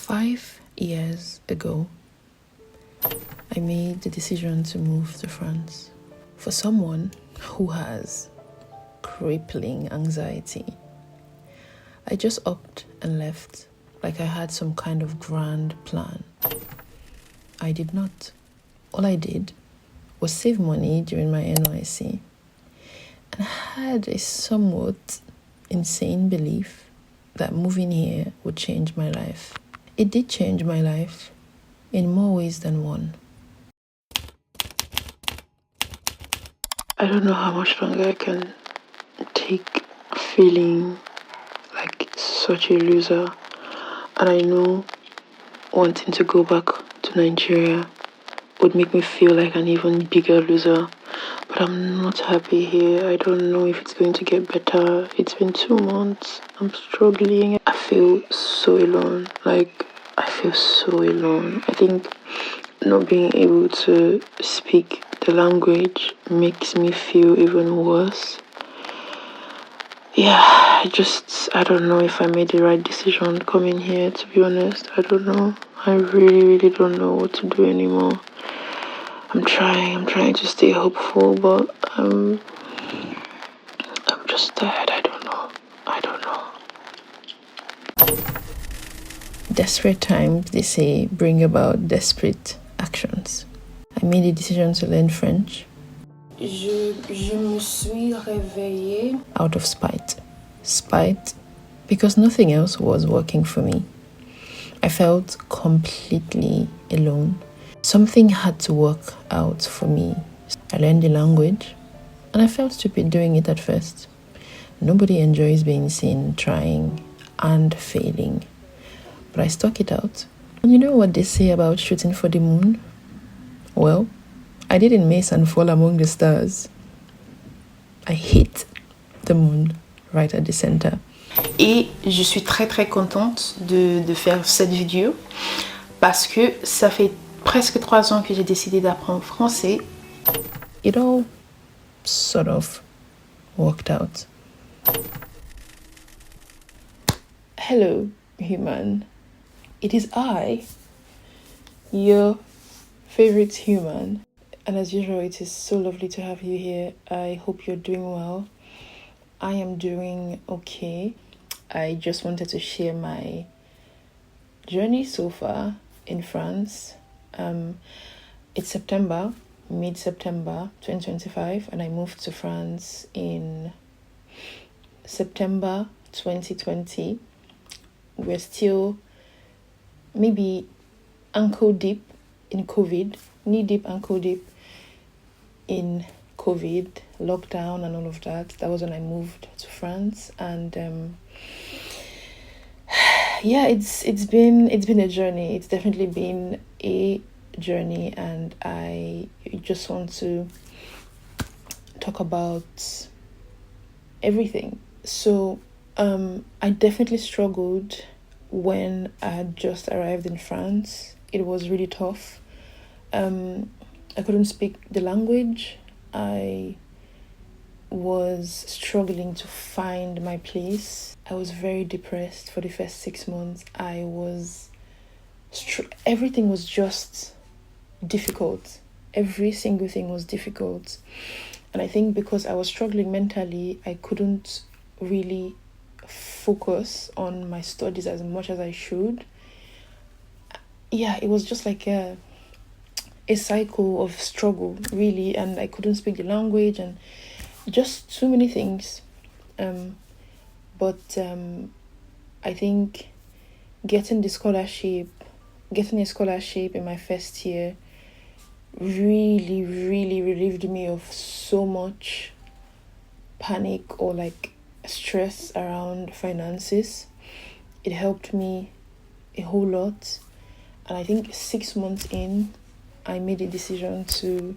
5 years ago, I made the decision to move to France. For someone who has crippling anxiety, I just upped and left like I had some kind of grand plan. I did not. All I did was save money during my NYC and had a somewhat insane belief that moving here would change my life. It did change my life in more ways than one. I don't know how much longer I can take feeling like such a loser, and I know wanting to go back to Nigeria would make me feel like an even bigger loser. But I'm not happy here. I don't know if it's going to get better. It's been 2 months. I'm struggling. I feel so alone. I feel so alone. I think not being able to speak the language makes me feel even worse. Yeah, I don't know if I made the right decision coming here, to be honest. I don't know. I really don't know what to do anymore. I'm trying to stay hopeful, but I'm just tired. I don't know. Desperate times, they say, bring about desperate actions. I made a decision to learn French. Je me suis réveillée. Out of spite. Spite because nothing else was working for me. I felt completely alone. Something had to work out for me. I learned the language, and I felt stupid doing it at first. Nobody enjoys being seen trying and failing, but I stuck it out. And you know what they say about shooting for the moon? Well, I didn't miss and fall among the stars. I hit the moon right at the center. Et je suis très contente de faire cette vidéo parce que ça fait presque 3 ans que j'ai décidé d'apprendre français. It all sort of worked out. Hello, human. It is I, your favorite human. And as usual, it is so lovely to have you here. I hope you're doing well. I am doing okay. I just wanted to share my journey so far in France. It's September, mid-September 2025, and I moved to France in September 2020. We're still maybe ankle deep in COVID, knee deep, ankle deep in COVID, lockdown and all of that. That was when I moved to France, and yeah, it's been a journey. It's definitely been a journey, and I just want to talk about everything. So I definitely struggled when I had just arrived in France. It was really tough. I couldn't speak the language. I was struggling to find my place. I was very depressed for the first 6 months. I was everything was just difficult. Every single thing was difficult. And I think because I was struggling mentally, I couldn't really focus on my studies as much as I should. Yeah, it was just like a cycle of struggle, really, and I couldn't speak the language and just so many things. But I think getting a scholarship in my first year really relieved me of so much panic or like stress around finances. It helped me a whole lot, and I think 6 months in, I made a decision to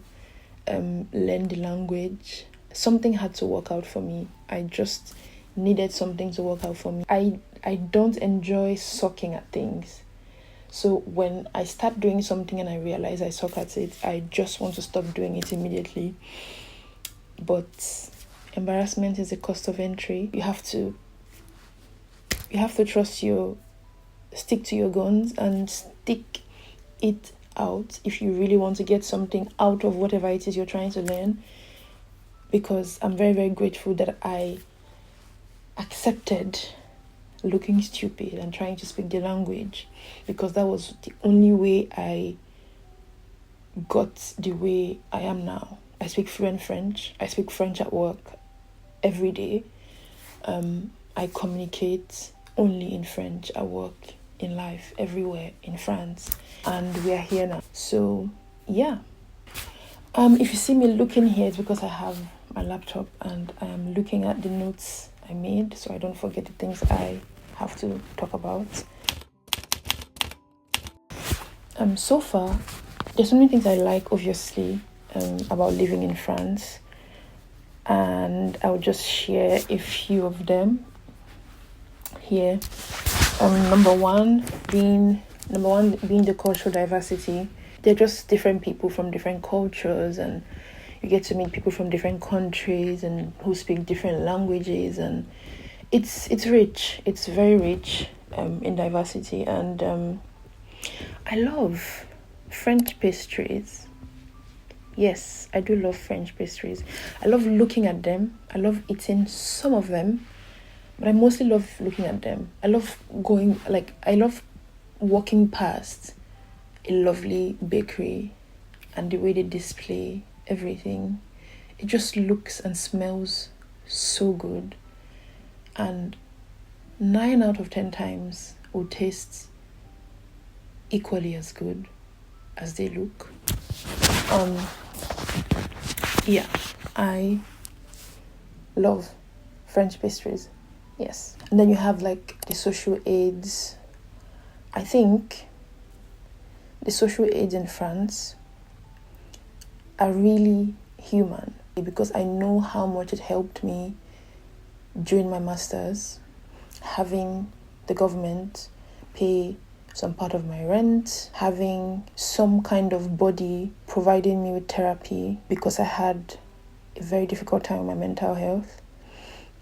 learn the language. Something had to work out for me. I just needed something to work out for me. I don't enjoy sucking at things. So when I start doing something and I realize I suck at it, I just want to stop doing it immediately. But embarrassment is a cost of entry. You have to trust your stick to your guns and stick it out if you really want to get something out of whatever it is you're trying to learn. Because I'm very, very grateful that I accepted looking stupid and trying to speak the language, because that was the only way I got the way I am now. I speak fluent French. I speak French at work every day. I communicate only in French at work, in life, everywhere in France, and we are here now. So yeah, if you see me looking here, it's because I have my laptop and I am looking at the notes I made, so I don't forget the things I have to talk about. So far, there's so many things I like, obviously, about living in France, and I'll just share a few of them here. Number one being the cultural diversity. They're just different people from different cultures, and you get to meet people from different countries and who speak different languages, and it's rich. It's very rich in diversity, and I love French pastries. Yes, I do love French pastries. I love looking at them. I love eating some of them, but I mostly love looking at them. I love walking past a lovely bakery and the way they display everything. It just looks and smells so good, and 9 out of 10 times will taste equally as good as they look. Yeah, I love French pastries. Yes. And then you have like the social aids. I think the social aids in France are really human, because I know how much it helped me during my master's, having the government pay some part of my rent, having some kind of body providing me with therapy because I had a very difficult time with my mental health,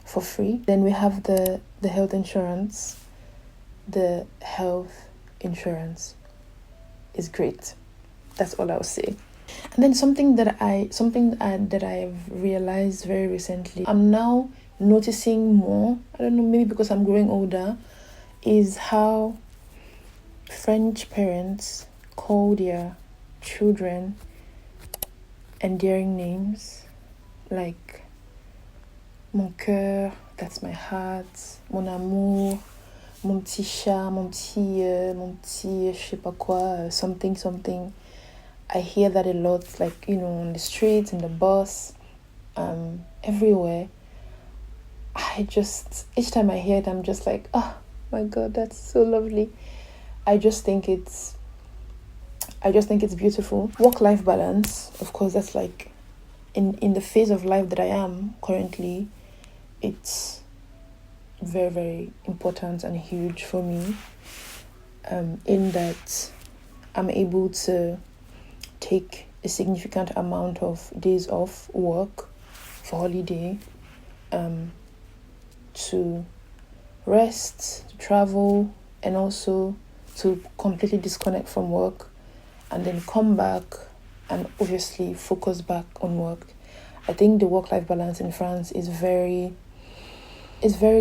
for free. Then we have the health insurance. The health insurance is great. That's all I'll say. And then something that I've realized very recently, I'm now noticing more, I don't know, maybe because I'm growing older, is how French parents call their children endearing names like mon cœur, that's my heart, mon amour, mon petit chat, mon petit je sais pas quoi, something. I hear that a lot, like, on the streets, in the bus, everywhere. Each time I hear it, I'm just like, oh my God, that's so lovely. I just think it's beautiful. Work-life balance, of course, that's like, in the phase of life that I am currently, it's very, very important and huge for me, in that I'm able to take a significant amount of days off work for holiday, to rest, to travel, and also to completely disconnect from work, and then come back and obviously focus back on work. I think the work-life balance in France is very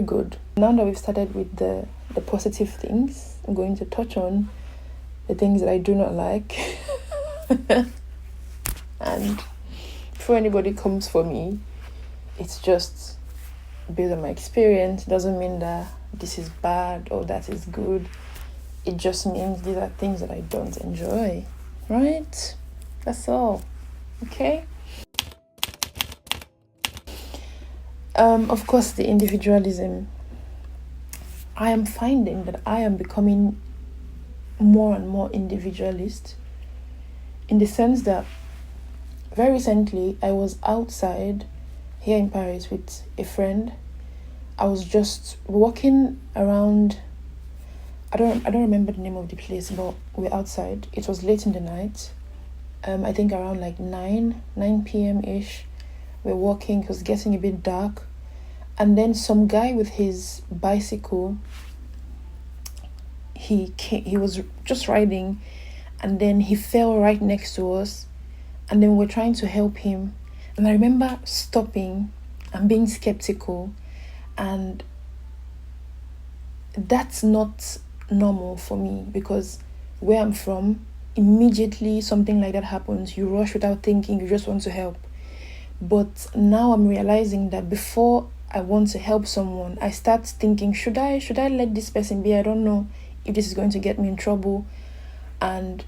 good. Now that we've started with the positive things, I'm going to touch on the things that I do not like. And before anybody comes for me, it's just based on my experience. It doesn't mean that this is bad or that is good. It just means these are things that I don't enjoy, right? That's all. Okay? Of course, the individualism. I am finding that I am becoming more and more individualist, in the sense that very recently I was outside here in Paris with a friend. I was just walking around. I don't remember the name of the place, but we're outside. It was late in the night. I think around like 9 p.m. ish. We're walking. It was getting a bit dark, and then some guy with his bicycle, he was just riding, and then he fell right next to us, and then we're trying to help him. And I remember stopping and being skeptical, and that's not normal for me, because where I'm from, immediately something like that happens, you rush without thinking, you just want to help. But now I'm realizing that before I want to help someone, I start thinking, should I let this person be? I don't know if this is going to get me in trouble. And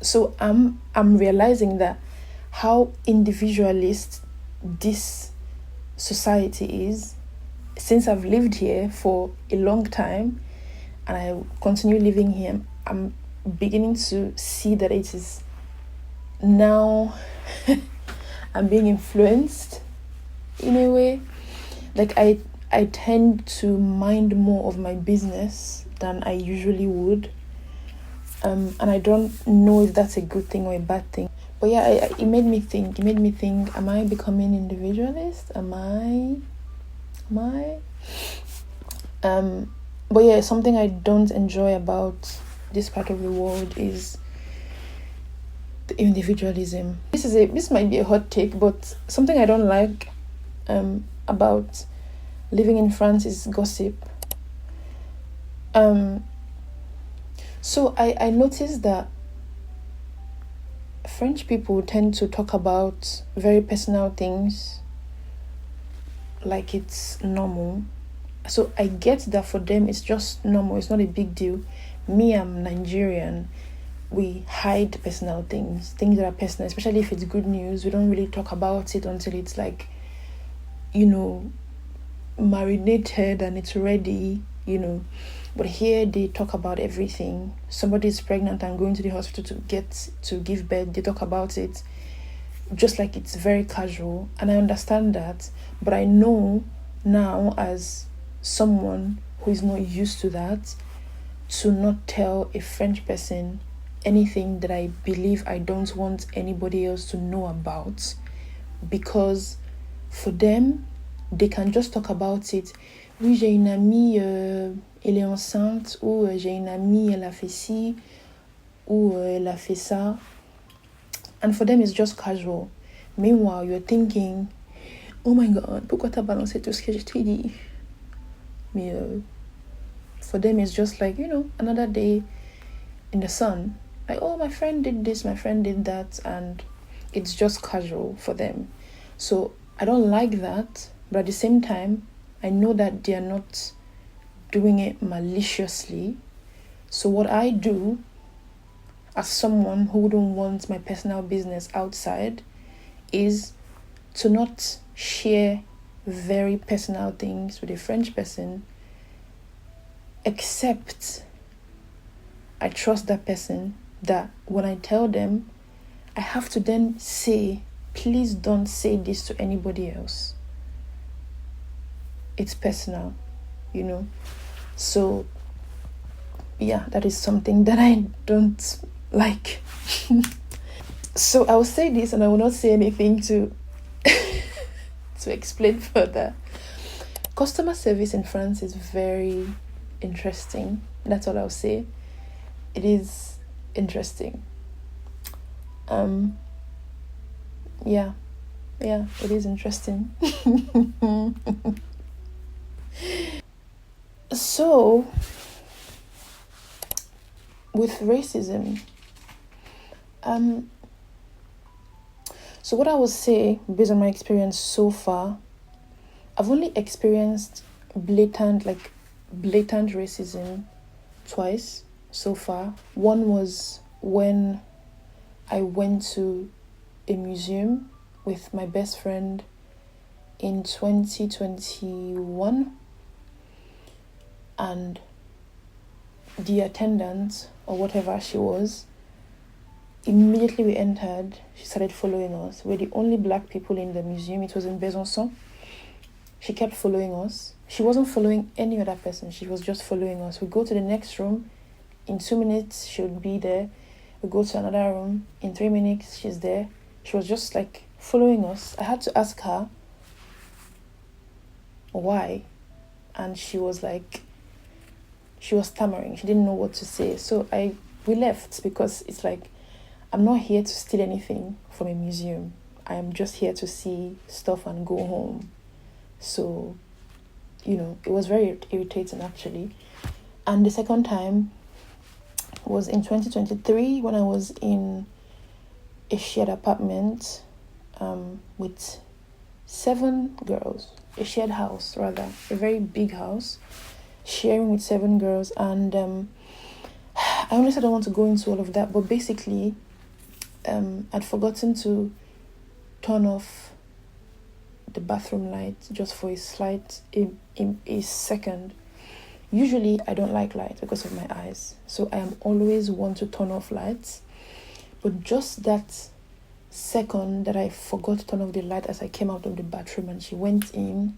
so I'm realizing that how individualist this society is, since I've lived here for a long time and I continue living here, I'm beginning to see that it is now I'm being influenced in a way. Like I tend to mind more of my business than I usually would. And I don't know if that's a good thing or a bad thing. But yeah, it made me think, am I becoming individualist? Am I? But yeah, something I don't enjoy about this part of the world is the individualism. This might be a hot take, but something I don't like about living in France is gossip. So I noticed that French people tend to talk about very personal things like it's normal. So I get that for them it's just normal, it's not a big deal. Me, I'm Nigerian. We hide personal things that are personal, especially if it's good news. We don't really talk about it until it's like, marinated and it's ready, But here they talk about everything. Somebody is pregnant and going to the hospital to give birth, they talk about it just like it's very casual. And I understand that, but I know now, as someone who is not used to that, to not tell a French person anything that I believe I don't want anybody else to know about, because for them, they can just talk about it. Oui, j'ai une amie, elle est enceinte, ou j'ai une amie, elle a fait ci, ou elle a fait ça. And for them, it's just casual. Meanwhile, you're thinking, oh my God, pourquoi t'as balancé tout ce que je t'ai dit? Mais for them, it's just like, another day in the sun. Like, oh, my friend did this, my friend did that, and it's just casual for them. So I don't like that, but at the same time, I know that they are not doing it maliciously. So what I do, as someone who wouldn't want my personal business outside, is to not share very personal things with a French person, except I trust that person, that when I tell them, I have to then say, please don't say this to anybody else. It's personal, So yeah, that is something that I don't like. So I will say this, and I will not say anything to to explain further. Customer service in France is very interesting. That's all I'll say. It is interesting. Yeah, it is interesting. So, with racism, so what I would say, based on my experience so far, I've only experienced blatant racism twice so far. One was when I went to a museum with my best friend in 2021, and the attendant, or whatever she was, immediately we entered, she started following us. We're the only black people in the museum. It was in Besançon. She kept following us. She wasn't following any other person. She was just following us. We go to the next room. In 2 minutes, she would be there. We go to another room. In 3 minutes, she's there. She was just like following us. I had to ask her why. And she was like, she was stammering. She didn't know what to say. So we left because it's like, I'm not here to steal anything from a museum. I am just here to see stuff and go home. So, it was very irritating actually. And the second time was in 2023 when I was in a shared apartment with 7 girls, a shared house rather, a very big house, sharing with 7 girls. And I honestly don't want to go into all of that, but basically I'd forgotten to turn off the bathroom light just for a second. Usually I don't like light because of my eyes, so I am always one to turn off lights. But just that second that I forgot to turn off the light as I came out of the bathroom and she went in,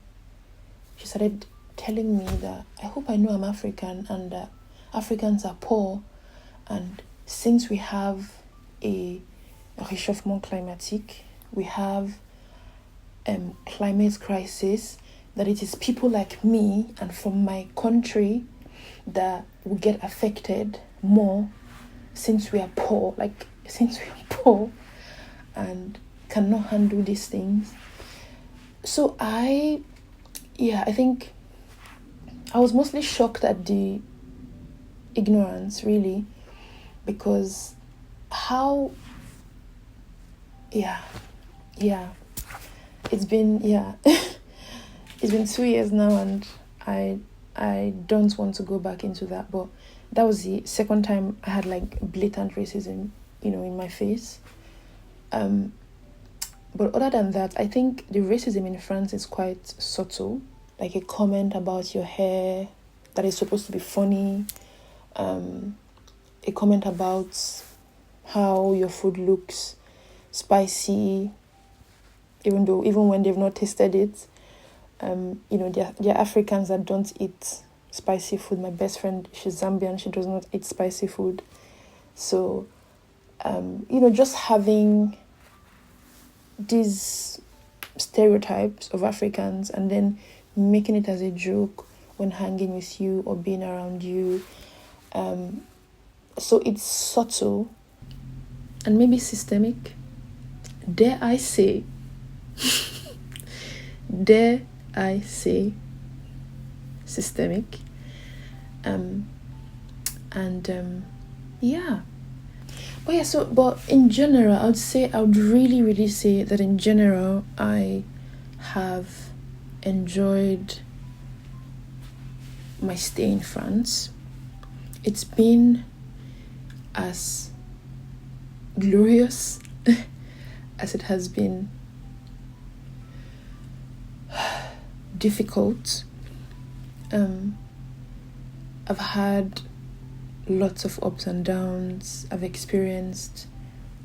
she started telling me that I hope I know I'm African and that Africans are poor, and since we have a réchauffement climatique, we have climate crisis, that it is people like me and from my country that will get affected more since we are poor, and cannot handle these things. So I think I was mostly shocked at the ignorance, really, because it's been it's been 2 years now, and I don't want to go back into that. But that was the second time I had like blatant racism, in my face. But other than that, I think the racism in France is quite subtle. Like a comment about your hair that is supposed to be funny, a comment about how your food looks spicy, even when they've not tasted it. There are Africans that don't eat spicy food. My best friend, she's Zambian, she does not eat spicy food. So, just having these stereotypes of Africans and then making it as a joke when hanging with you or being around you. So it's subtle and maybe systemic. Dare I say systemic. But in general, I would really, really say that in general, I have enjoyed my stay in France. It's been as glorious as it has been difficult. I've had lots of ups and downs. I've experienced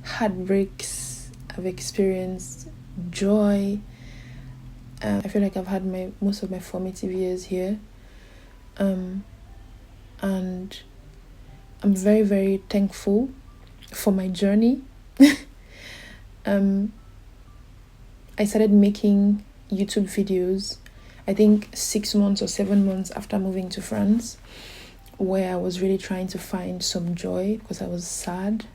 heartbreaks. I've experienced joy. I feel like I've had most of my formative years here. And I'm very, very thankful for my journey. I started making YouTube videos, I think 6 months or 7 months after moving to France, where I was really trying to find some joy because I was sad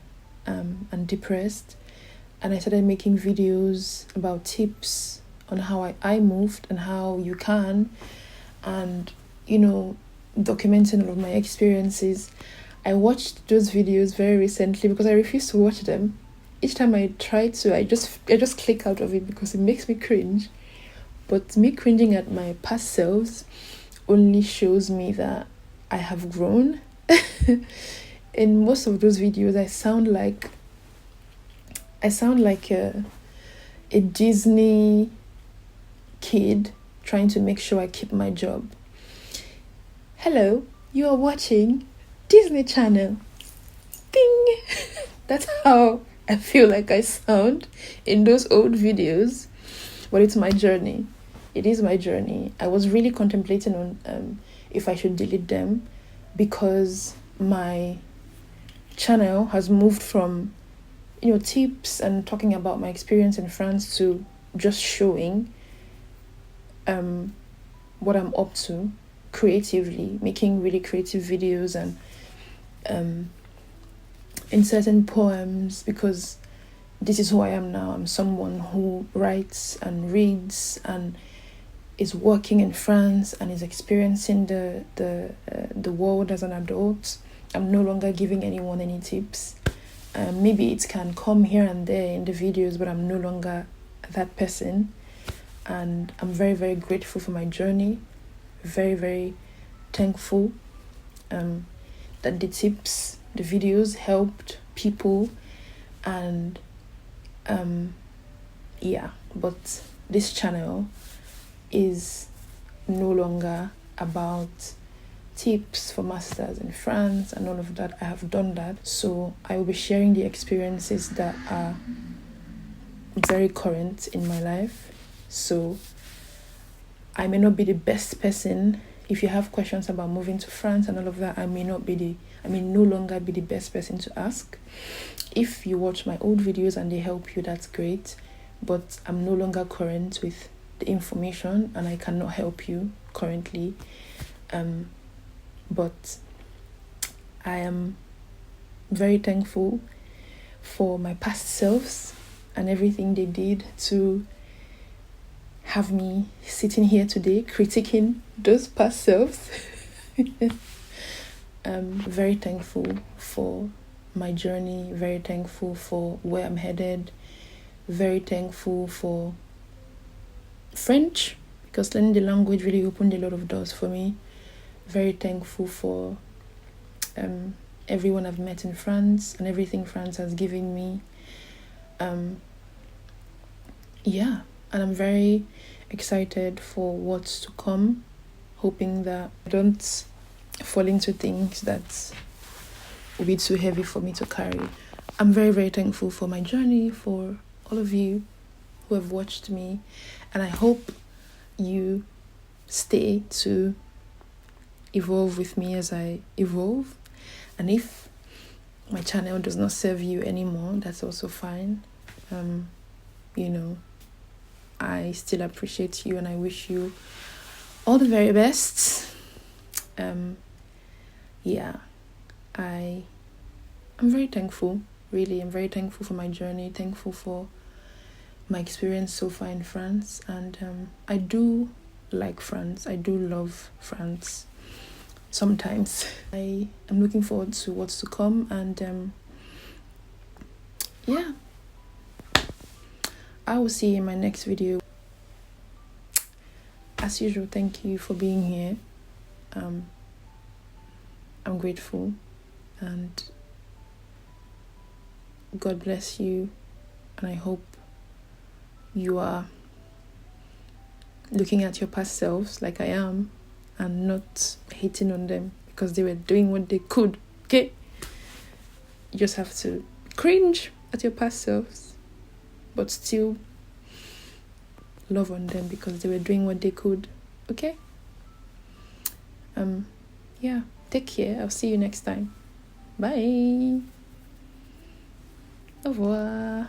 and depressed. And I started making videos about tips on how I moved and how you can, and documenting all of my experiences. I watched those videos very recently because I refuse to watch them. Each time I try to, I just click out of it because it makes me cringe. But me cringing at my past selves only shows me that I have grown. In most of those videos, I sound like a Disney kid trying to make sure I keep my job. Hello, you are watching Disney Channel. Ding! That's how I feel like I sound in those old videos. But it's my journey. It is my journey. I was really contemplating on if I should delete them, because my channel has moved from tips and talking about my experience in France to just showing what I'm up to. creatively, making really creative videos and inserting poems, because this is who I am now. I'm someone who writes and reads and is working in France and is experiencing the world as an adult. I'm no longer giving anyone any tips. Maybe it can come here and there in the videos, but I'm no longer that person. And I'm very, very grateful for my journey. Very, very thankful that the tips, the videos helped people. And but this channel is no longer about tips for masters in France and all of that. I have done that. So I will be sharing the experiences that are very current in my life. So I may not be the best person. If you have questions about moving to France and all of that, I may no longer be the best person to ask. If you watch my old videos and they help you, that's great. But I'm no longer current with the information and I cannot help you currently. But I am very thankful for my past selves and everything they did to have me sitting here today critiquing those past selves. I'm very thankful for my journey, very thankful for where I'm headed, very thankful for French, because learning the language really opened a lot of doors for me. Very thankful for everyone I've met in France and everything France has given me. And I'm very excited for what's to come, hoping that I don't fall into things that will be too heavy for me to carry. I'm very, very thankful for my journey, for all of you who have watched me, and I hope you stay to evolve with me as I evolve. And if my channel does not serve you anymore, that's also fine. I still appreciate you and I wish you all the very best. I'm very thankful, really. I'm very thankful for my journey, thankful for my experience so far in France. And I do like France. I do love France sometimes. I am looking forward to what's to come. And I will see you in my next video. As usual, thank you for being here. I'm grateful, and God bless you, and I hope you are looking at your past selves like I am and not hating on them because they were doing what they could. Okay, you just have to cringe at your past selves but still love on them because they were doing what they could. Okay, take care. I'll see you next time. Bye. Au revoir.